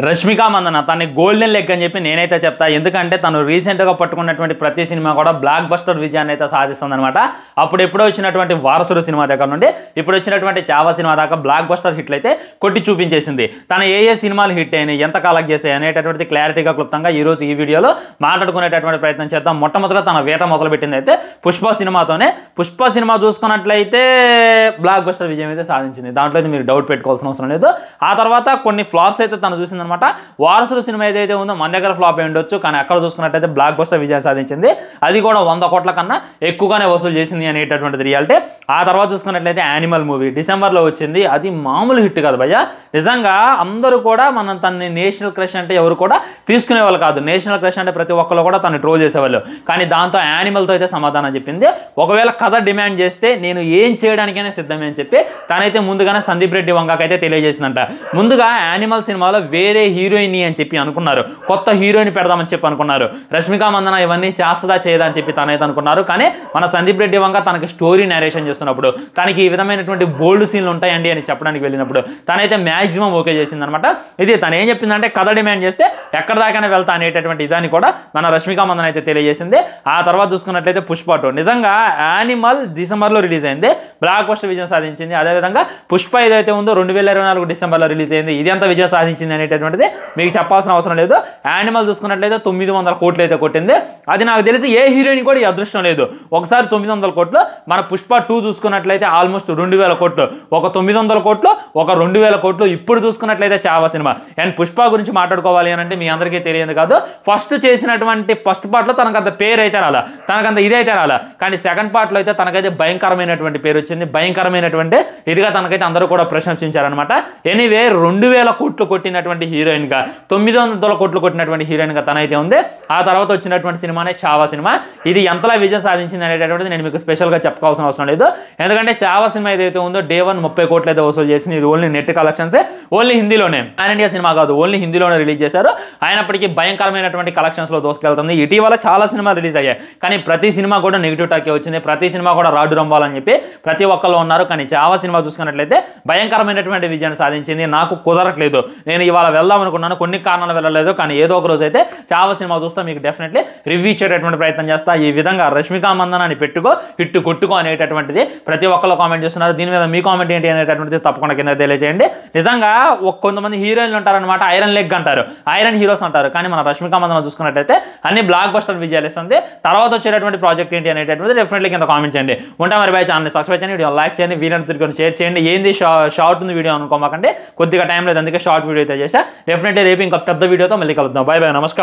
రష్మిక మందన తనని golden leg అని చెప్పి నేనైతే చెప్తా. ఎందుకంటే తను రీసెంట్గా పట్టుకున్నటువంటి ప్రతి సినిమా కూడా బ్లాక్ బస్టర్ విజయాన్ని అయితే సాధిస్తుందన్నమాట. అప్పుడు ఎప్పుడో వచ్చినటువంటి వారసుడు సినిమా దగ్గర నుండి ఇప్పుడు వచ్చినటువంటి చావా సినిమా దాకా బ్లాక్ బస్టర్ హిట్లు అయితే కొట్టి చూపించేసింది. తన ఏ సినిమాలు హిట్ అయినాయి, ఎంత కలెక్ట్ చేసాయి అనేటటువంటి క్లారిటీగా క్లుప్తంగా ఈరోజు ఈ వీడియోలో మాట్లాడుకునేటటువంటి ప్రయత్నం చేద్దాం. మొట్టమొదటిగా తన వేట మొదలుపెట్టింది అయితే పుష్ప సినిమాతోనే. పుష్ప సినిమా చూసుకున్నట్లయితే బ్లాక్ బస్టర్ విజయం అయితే సాధించింది, దాంట్లో అయితే మీరు డౌట్ పెట్టుకోవాల్సిన అవసరం లేదు. ఆ తర్వాత కొన్ని ఫ్లాప్స్ అయితే తను చూసింది అనమాట. వారసుడు సినిమా ఏదైతే ఉందో మన దగ్గర ఫ్లాప్ అయి ఉండొచ్చు, కానీ అక్కడ చూసుకున్నట్టయితే బ్లాక్ బస్టర్ విజయం సాధించింది. అది కూడా 100 కోట్ల కన్నా ఎక్కువగానే వసూలు చేసింది అనేటటువంటిది రియాలిటీ. ఆ తర్వాత చూసుకున్నట్లయితే యానిమల్ మూవీ డిసెంబర్లో వచ్చింది. అది మామూలు హిట్ కాదు భయ్య. నిజంగా అందరూ కూడా మనం తనని నేషనల్ క్రష్ అంటే ఎవరు కూడా తీసుకునేవాళ్ళు కాదు. నేషనల్ క్రష్ అంటే ప్రతి ఒక్కరు కూడా తను ట్రోల్ చేసేవాళ్ళు. కానీ దాంతో యానిమల్తో అయితే సమాధానం చెప్పింది. ఒకవేళ కథ డిమాండ్ చేస్తే నేను ఏం చేయడానికైనా సిద్ధమే అని చెప్పి తనైతే ముందుగానే సందీప్ రెడ్డి వంగకైతే తెలియజేసిందంట. ముందుగా యానిమల్ సినిమాలో వేరే హీరోయిన్ అని చెప్పి అనుకున్నారు, కొత్త హీరోయిన్ పెడదామని చెప్పి అనుకున్నారు. రష్మిక మందన ఇవన్నీ చేస్తుందా చేయదా అని చెప్పి తనైతే అనుకున్నారు. కానీ మన సందీప్ రెడ్డి వంగ తనకి స్టోరీ నేరేషన్ చేస్తున్నప్పుడు, తనకి ఈ విధమైనటువంటి బోల్డ్ సీన్లు ఉంటాయండి అని చెప్పడానికి వెళ్ళినప్పుడు తనైతే మ్యాక్సిమం ఓకే చేసింది అనమాట. ఇది తను ఏం చెప్పిందంటే కథ డిమాండ్ చేస్తే ఎక్కడ దాకానే వెళ్తా అనేటటువంటి ఇదాన్ని కూడా మన రష్మిక మందన అయితే తెలియజేసింది. ఆ తర్వాత చూసుకున్నట్లయితే పుష్ప 2 నిజంగా యానిమల్ డిసెంబర్లో రిలీజ్ అయింది, బ్లాక్ బస్టర్ విజయం సాధించింది. అదేవిధంగా పుష్ప ఏదైతే ఉందో 2024 డిసెంబర్లో రిలీజ్ అయింది. ఇది ఎంత విజయం సాధించింది అనేటటువంటిది మీకు చెప్పాల్సిన అవసరం లేదు. యానిమల్ చూసుకున్నట్లయితే 900 కోట్లు అయితే కొట్టింది. అది నాకు తెలిసి ఏ హీరోయిన్ కూడా ఈ అదృష్టం లేదు. ఒకసారి 900 కోట్లు, మన పుష్ప 2 చూసుకున్నట్లయితే ఆల్మోస్ట్ 2000 కోట్లు, ఒక 900 కోట్లు, ఒక 2000 కోట్లు. ఇప్పుడు చూసుకున్నట్లయితే చావా సినిమా. అండ్ పుష్ప గురించి మాట్లాడుకోవాలి అని అంటే మీ అందరికీ తెలియదు కాదు, ఫస్ట్ చేసినటువంటి ఫస్ట్ పార్ట్లో తనకంత పేరు అయితే రాలా, తనకంత ఇదైతే రాలా. కానీ సెకండ్ పార్ట్లో అయితే తనకైతే భయంకరమైనటువంటి పేరు వచ్చింది, భయంకరమైనటువంటి ఇదిగా తనకైతే అందరూ కూడా ప్రశంసించారనమాట. ఎనీవే 2000 కోట్లు కొట్టినటువంటి హీరోయిన్గా, 900 కోట్లు కొట్టినటువంటి హీరోయిన్గా తనైతే ఉంది. ఆ తర్వాత వచ్చినటువంటి సినిమానే చావా సినిమా. ఇది ఎంతలా విజయం సాధించింది అనేటటువంటిది నేను మీకు స్పెషల్గా చెప్పుకోవాల్సిన అవసరం లేదు. ఎందుకంటే చావా సినిమా ఏదైతే ఉందో డే 1 30 కోట్లు అయితే వసూలు చేసింది. ఇది ఓన్లీ నెట్ కలెక్షన్సే, ఓన్లీ హిందీలోనే, పాన్ ఇండియా సినిమా కాదు, ఓన్లీ హిందీలోనే రిలీజ్ చేశారు. అయినప్పటికీ భయంకరమైనటువంటి కలెక్షన్స్లో దోసుకెళ్తుంది. ఇటీవల చాలా సినిమాలు రిలీజ్ అయ్యాయి, కానీ ప్రతి సినిమా కూడా నెగిటివ్ టాకే వచ్చింది. ప్రతి సినిమా కూడా రాడు రంబాలని చెప్పి ప్రతి ఒక్కళ్ళు ఉన్నారు. కానీ చావా సినిమా చూసుకున్నట్లయితే భయంకరమైనటువంటి విజయాన్ని సాధించింది. నాకు కుదరట్లేదు, నేను ఇవాళ వెళ్దాం అనుకున్నాను, కొన్ని కారణాలు వెళ్ళలేదు. కానీ ఏదో ఒక రోజు అయితే చావా సినిమా చూస్తే మీకు డెఫినెట్లీ రివ్యూ ఇచ్చేటటువంటి ప్రయత్నం చేస్తా. ఈ విధంగా రష్మిక మందనాన్ని పెట్టుకో, హిట్టు కొట్టుకో అనేటటువంటిది ప్రతి ఒక్కళ్ళు కామెంట్ చేస్తున్నారు. దీని మీద మీ కామెంట్ ఏంటి అనేటటువంటిది తప్పకుండా కింద తెలియజేయండి. నిజంగా కొంతమంది హీరోయిన్లు ఉంటారనమాట, ఐరన్ లెగ్ అంటారు, ఐరన్ హీరోస్ అంటారు. కానీ మన రష్మిక మందన చూసుకున్నట్టయితే అన్ని బ్లాక్ బస్టర్ విజయాలు ఇస్తుంది. తర్వాత వచ్చేటటువంటి ప్రాజెక్ట్ ఏంటి అనేటటువంటిది డెఫినెట్లీ కింద కామెంట్ చేయండి. ఉంటా మరి బై, ఛానల్ని సబ్స్క్రైబ్ చేయండి, వీడియో లైక్ చేయండి, వీడియోని తిరిగి షేర్ చేయండి. ఏంది షార్ట్ ఉంది వీడియో అనుకోమాకండి, కొద్దిగా టైం లేదు అందుకే షార్ట్ వీడియో అయితే చేసా. డెఫినెట్లీ రేపు ఇంకా పెద్ద వీడియోతో మళ్ళీ కలుద్దాం. బై బై, నమస్కారం.